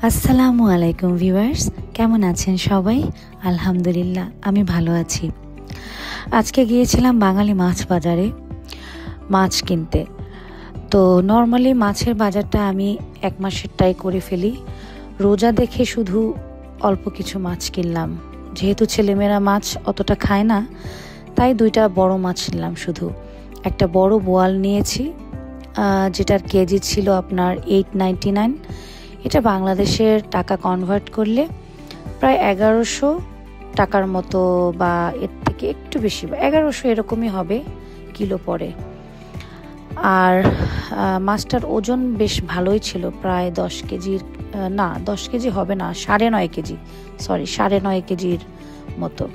আসসালামু আলাইকুম ভিউয়ার্স, কেমন আছেন সবাই? আলহামদুলিল্লাহ আমি ভালো আছি। আজকে গিয়েছিলাম বাঙালি মাছ বাজারে মাছ কিনতে। তো নর্মালি মাছের বাজারটা আমি এক মাসেরটাই করে ফেলি। রোজা দেখে শুধু অল্প কিছু মাছ কিনলাম, যেহেতু ছেলেমেয়েরা মাছ অতটা খায় না, তাই দুইটা বড় মাছ নিলাম। শুধু একটা বড় বোয়াল নিয়েছি, যেটার কেজি ছিল আপনার 899। এটা বাংলাদেশের টাকা কনভার্ট করলে প্রায় 1100 টাকার মতো, বা এর থেকে একটু বেশি, 1100 এরকমই হবে কিলো পরে। আর মাছটার ওজন বেশ ভালোই ছিল, প্রায় 10 কেজির, না 10 কেজি হবে না, 9.5 কেজি, 9.5 কেজির মতো।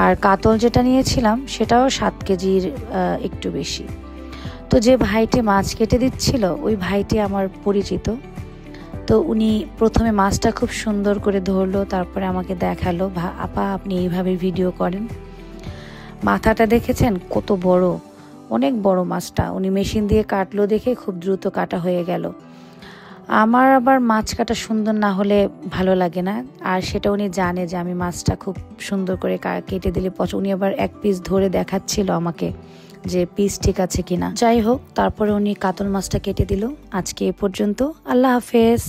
আর কাতল যেটা নিয়েছিলাম সেটাও 7 কেজির একটু বেশি। তো যে ভাইটি মাছ কেটে দিচ্ছিল ওই ভাইটি আমার পরিচিত। তো উনি প্রথমে মাছটা খুব সুন্দর করে ধরলো, তারপরে আমাকে দেখালো, আপা আপনি এইভাবে ভিডিও করেন। মাথাটা দেখেছেন কত বড়, অনেক বড় মাছটা। উনি মেশিন দিয়ে কাটলো দেখে খুব দ্রুত কাটা হয়ে গেল। আমার আবার মাছ কাটা সুন্দর না হলে ভালো লাগে না, আর সেটা উনি জানে যে আমি মাছটা খুব সুন্দর করে কেটে দিলে পছন্দ। উনি আবার এক পিস ধরে দেখাচ্ছিল আমাকে যে পিস ঠিক আছে কিনা। যাই হোক, তারপরে উনি কাতল মাছটা কেটে দিল। আজকে এ পর্যন্ত, আল্লাহ হাফেজ।